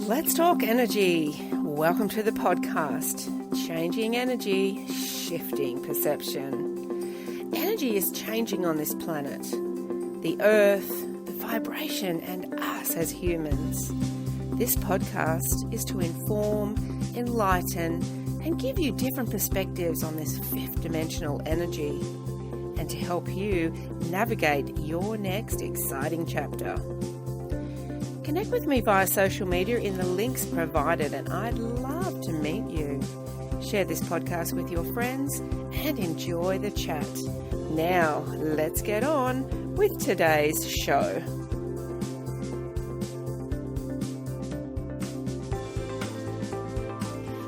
Let's talk energy. Welcome to the podcast. Changing energy, shifting perception. Energy is changing on this planet. The earth, the vibration, and us as humans. This podcast is to inform, enlighten, and give you different perspectives on this fifth dimensional energy, and to help you navigate your next exciting chapter. Connect with me via social media in the links provided, and I'd love to meet you. Share this podcast with your friends and enjoy the chat. Now, let's get on with today's show.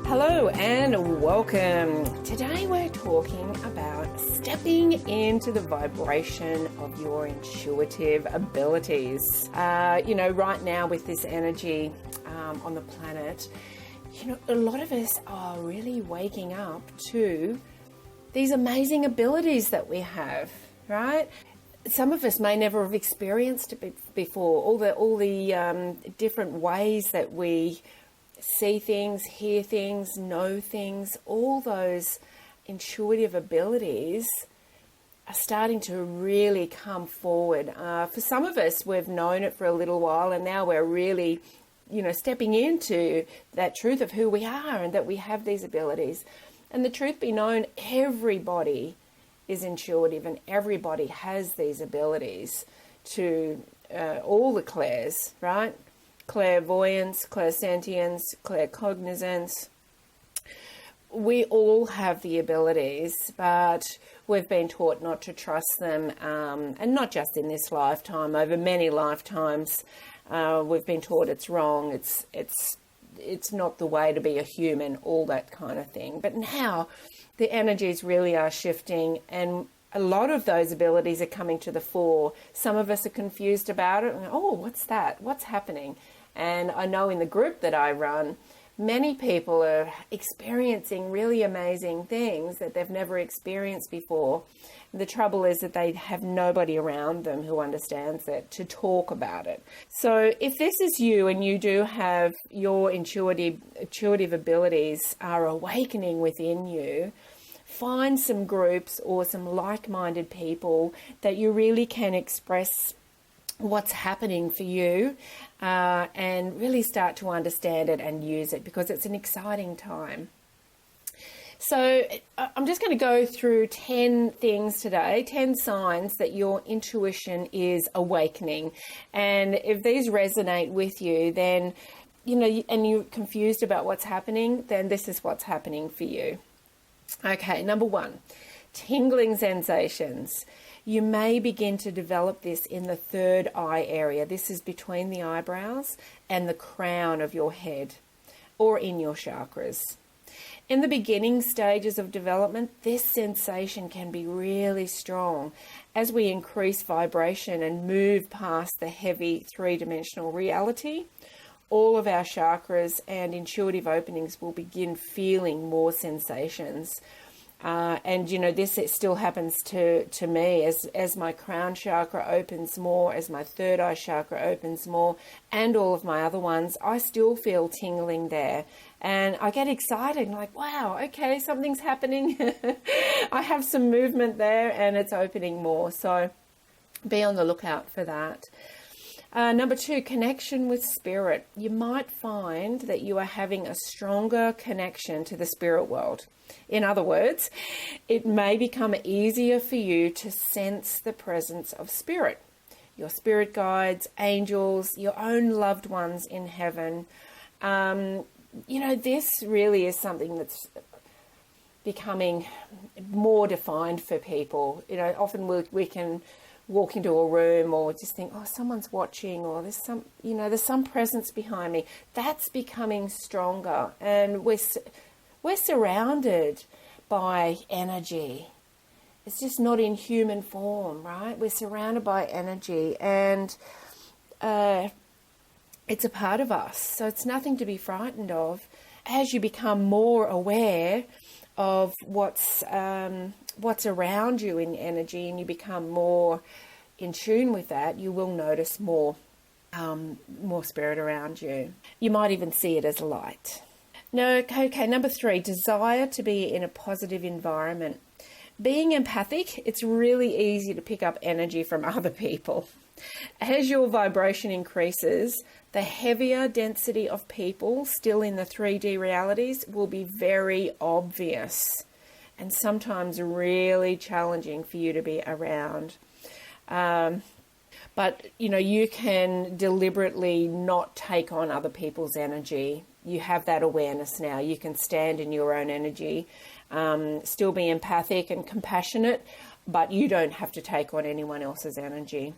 Hello and welcome. Today we're talking about stepping into the vibration of your intuitive abilities. Right now with this energy on the planet, a lot of us are really waking up to these amazing abilities that we have, right? Some of us may never have experienced it before. All the different ways that we see things, hear things, know things, all those intuitive abilities are starting to really come forward. For some of us, we've known it for a little while, and now we're really, stepping into that truth of who we are and that we have these abilities. And the truth be known, everybody is intuitive and everybody has these abilities to all the clairs, right? Clairvoyance, clairsentience, claircognizance. We all have the abilities, but we've been taught not to trust them, and not just in this lifetime. Over many lifetimes, we've been taught it's wrong. It's not the way to be a human. All that kind of thing. But now, the energies really are shifting, and a lot of those abilities are coming to the fore. Some of us are confused about it. And, what's that? What's happening? And I know in the group that I run, many people are experiencing really amazing things that they've never experienced before. The trouble is that they have nobody around them who understands it to talk about it. So if this is you and you do have your intuitive abilities are awakening within you, find some groups or some like-minded people that you really can express what's happening for you and really start to understand it and use it, because it's an exciting time. So I'm just going to go through 10 things today, 10 signs that your intuition is awakening. And if these resonate with you, then, and you're confused about what's happening, then this is what's happening for you. Okay, number 1, tingling sensations. You may begin to develop this in the third eye area. This is between the eyebrows and the crown of your head, or in your chakras. In the beginning stages of development, this sensation can be really strong. As we increase vibration and move past the heavy three-dimensional reality, all of our chakras and intuitive openings will begin feeling more sensations. This it still happens to me as my crown chakra opens more, as my third eye chakra opens more, and all of my other ones, I still feel tingling there. And I get excited, like, wow, okay, something's happening. I have some movement there and it's opening more. So be on the lookout for that. Number 2, connection with spirit. You might find that you are having a stronger connection to the spirit world. In other words, it may become easier for you to sense the presence of spirit, your spirit guides, angels, your own loved ones in heaven. This really is something that's becoming more defined for people. Often we can walk into a room or just think, someone's watching, or there's some presence behind me. That's becoming stronger, and we're surrounded by energy. It's just not in human form, right? We're surrounded by energy, and it's a part of us. So it's nothing to be frightened of. As you become more aware of what's around you in energy, and you become more in tune with that, you will notice more. more spirit around you. You might even see it as light. No, okay, number 3, desire to be in a positive environment. Being empathic, it's really easy to pick up energy from other people. As your vibration increases, the heavier density of people still in the 3D realities will be very obvious and sometimes really challenging for you to be around. But, you can deliberately not take on other people's energy. You have that awareness now. You can stand in your own energy, still be empathic and compassionate, but you don't have to take on anyone else's energy.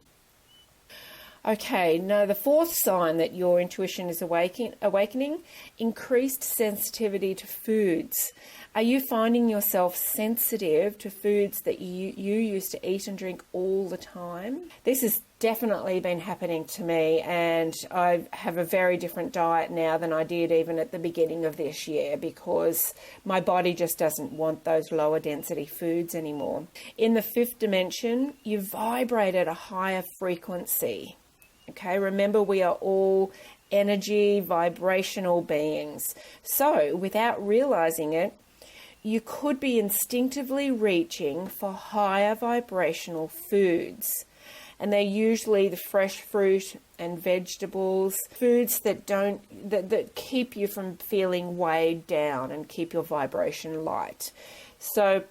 Okay, now the 4th sign that your intuition is awakening, increased sensitivity to foods. Are you finding yourself sensitive to foods that you used to eat and drink all the time? This has definitely been happening to me, and I have a very different diet now than I did even at the beginning of this year, because my body just doesn't want those lower density foods anymore. In the 5th dimension, you vibrate at a higher frequency. Okay, remember, we are all energy, vibrational beings. So without realizing it, you could be instinctively reaching for higher vibrational foods. And they're usually the fresh fruit and vegetables, foods that that keep you from feeling weighed down and keep your vibration light. So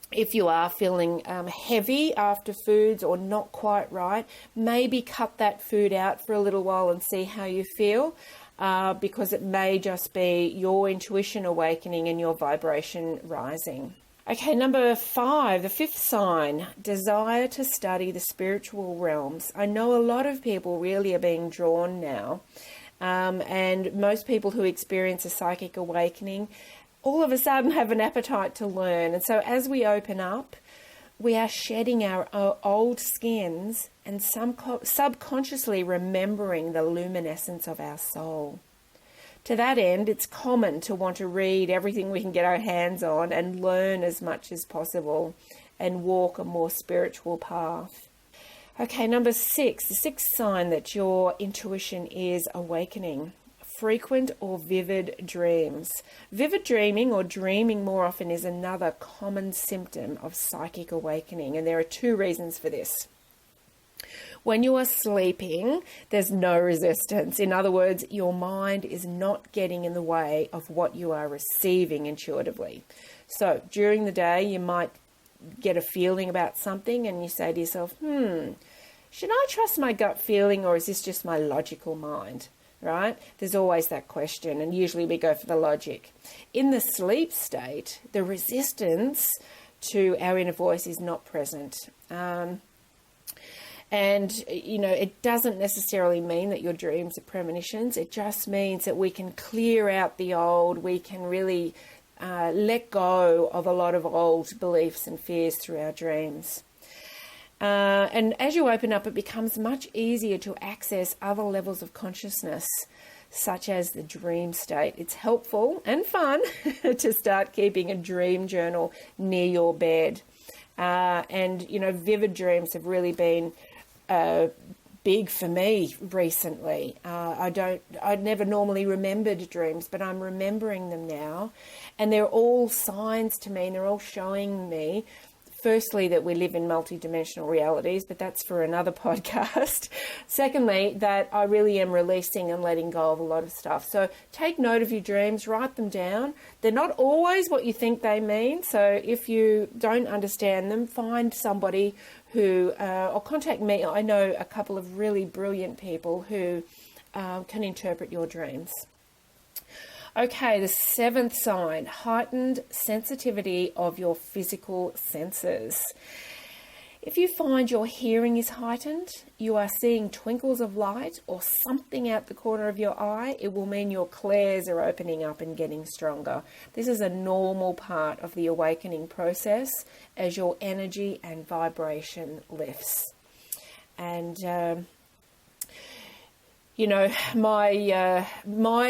if you are feeling heavy after foods or not quite right, maybe cut that food out for a little while and see how you feel, because it may just be your intuition awakening and your vibration rising. Okay, number 5, the 5th sign, desire to study the spiritual realms. I know a lot of people really are being drawn now, and most people who experience a psychic awakening all of a sudden have an appetite to learn. And so as we open up, we are shedding our old skins and subconsciously remembering the luminescence of our soul. To that end, it's common to want to read everything we can get our hands on and learn as much as possible and walk a more spiritual path. Okay, number 6, the 6th sign that your intuition is awakening. Frequent or vivid dreams. Vivid dreaming, or dreaming more often, is another common symptom of psychic awakening, and there are 2 reasons for this. When you are sleeping, there's no resistance. In other words, your mind is not getting in the way of what you are receiving intuitively. So during the day, you might get a feeling about something and you say to yourself, should I trust my gut feeling, or is this just my logical mind? Right? There's always that question, and usually we go for the logic. In the sleep state, the resistance to our inner voice is not present. And, it doesn't necessarily mean that your dreams are premonitions. It just means that we can clear out the old. We can really let go of a lot of old beliefs and fears through our dreams. And as you open up, it becomes much easier to access other levels of consciousness, such as the dream state. It's helpful and fun to start keeping a dream journal near your bed. And vivid dreams have really been big for me recently. I'd never normally remembered dreams, but I'm remembering them now. And they're all signs to me, and they're all showing me, firstly, that we live in multidimensional realities, but that's for another podcast. Secondly, that I really am releasing and letting go of a lot of stuff. So take note of your dreams, write them down. They're not always what you think they mean. So if you don't understand them, find somebody who, or contact me. I know a couple of really brilliant people who can interpret your dreams. Okay, the 7th sign, heightened sensitivity of your physical senses. If you find your hearing is heightened, you are seeing twinkles of light or something out the corner of your eye, it will mean your clairs are opening up and getting stronger. This is a normal part of the awakening process as your energy and vibration lifts. And my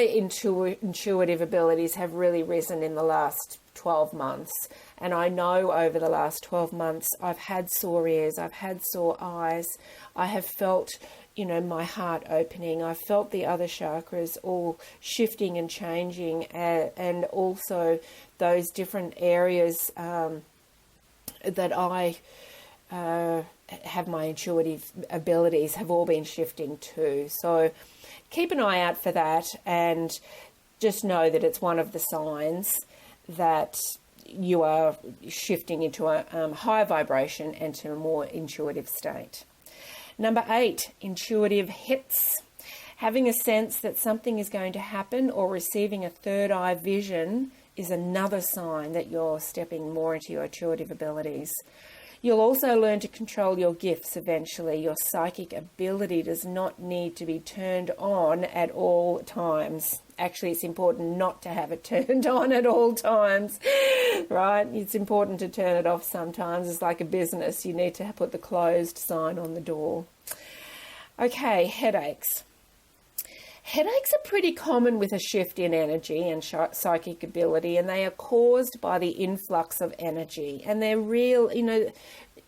intuitive abilities have really risen in the last 12 months. And I know over the last 12 months, I've had sore ears, I've had sore eyes, I have felt, my heart opening. I've felt the other chakras all shifting and changing, and also those different areas that I have my intuitive abilities have all been shifting too. So keep an eye out for that, and just know that it's one of the signs that you are shifting into a higher vibration and to a more intuitive state. Number 8, intuitive hits. Having a sense that something is going to happen or receiving a third eye vision is another sign that you're stepping more into your intuitive abilities. You'll also learn to control your gifts eventually. Your psychic ability does not need to be turned on at all times. Actually, it's important not to have it turned on at all times, right? It's important to turn it off sometimes. It's like a business. You need to put the closed sign on the door. Okay, headaches. Headaches are pretty common with a shift in energy and psychic ability, and they are caused by the influx of energy. And they're real,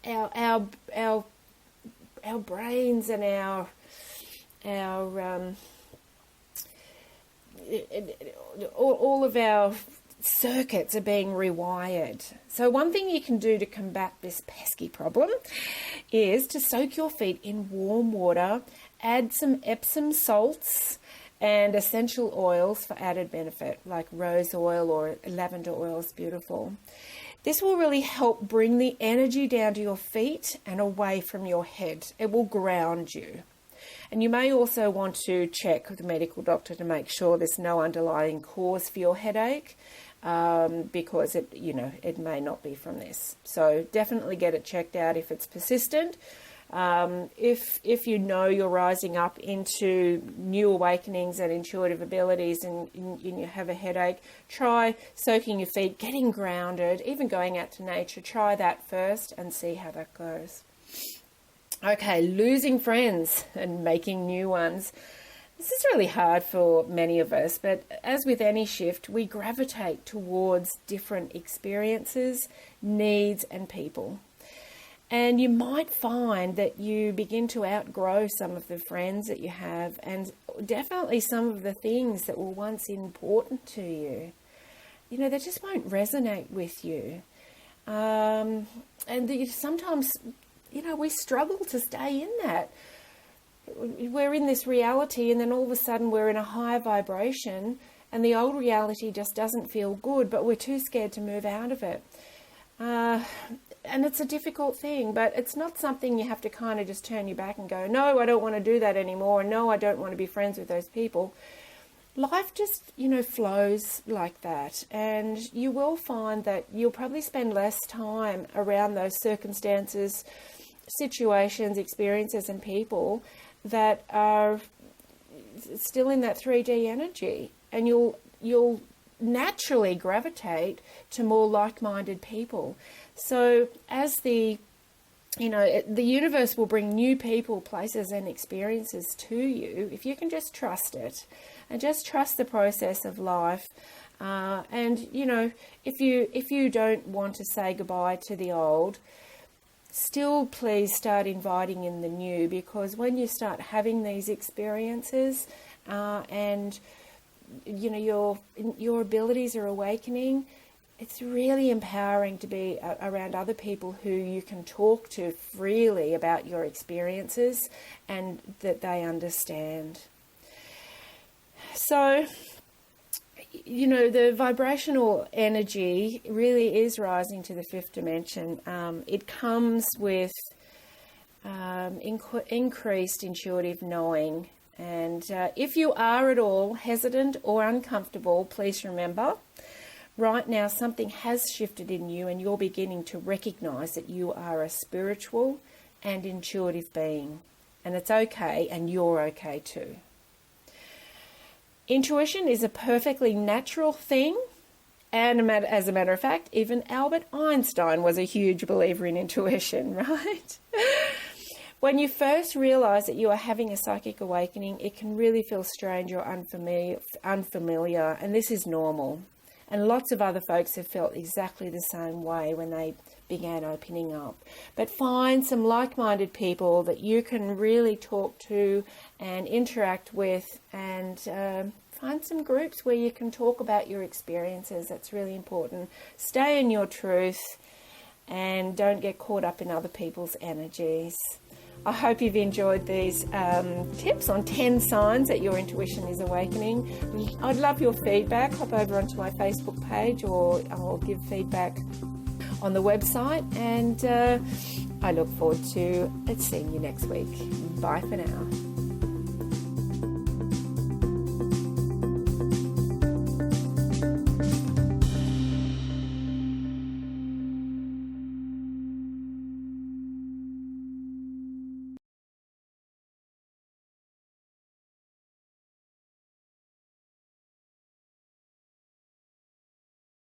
our brains and all of our circuits are being rewired. So one thing you can do to combat this pesky problem is to soak your feet in warm water, add some Epsom salts and essential oils for added benefit, like rose oil or lavender oil is beautiful. This will really help bring the energy down to your feet and away from your head. It will ground you. And you may also want to check with a medical doctor to make sure there's no underlying cause for your headache, because it may not be from this. So definitely get it checked out if it's persistent. If you're rising up into new awakenings and intuitive abilities and you have a headache, try soaking your feet, getting grounded, even going out to nature. Try that first and see how that goes. Okay, losing friends and making new ones. This is really hard for many of us, but as with any shift, we gravitate towards different experiences, needs, and people. And you might find that you begin to outgrow some of the friends that you have, and definitely some of the things that were once important to you. They just won't resonate with you. And sometimes, we struggle to stay in that. We're in this reality, and then all of a sudden we're in a higher vibration, and the old reality just doesn't feel good, but we're too scared to move out of it. And it's a difficult thing, but it's not something you have to kind of just turn your back and go, no, I don't want to do that anymore. No, I don't want to be friends with those people. Life just, flows like that. And you will find that you'll probably spend less time around those circumstances, situations, experiences, and people that are still in that 3D energy. And you'll naturally gravitate to more like-minded people. So as the universe will bring new people, places, and experiences to you if you can just trust it and just trust the process of life. And if you don't want to say goodbye to the old, still please start inviting in the new, because when you start having these experiences and your abilities are awakening, it's really empowering to be around other people who you can talk to freely about your experiences and that they understand. So, the vibrational energy really is rising to the 5th dimension. It comes with increased intuitive knowing. And if you are at all hesitant or uncomfortable, please remember, right now something has shifted in you, and you're beginning to recognize that you are a spiritual and intuitive being. And it's okay, and you're okay too. Intuition is a perfectly natural thing. And as a matter of fact, even Albert Einstein was a huge believer in intuition, right? When you first realize that you are having a psychic awakening, it can really feel strange or unfamiliar, and this is normal. And lots of other folks have felt exactly the same way when they began opening up. But find some like-minded people that you can really talk to and interact with, and find some groups where you can talk about your experiences. That's really important. Stay in your truth and don't get caught up in other people's energies. I hope you've enjoyed these tips on 10 signs that your intuition is awakening. I'd love your feedback. Hop over onto my Facebook page, or I'll give feedback on the website. And I look forward to seeing you next week. Bye for now.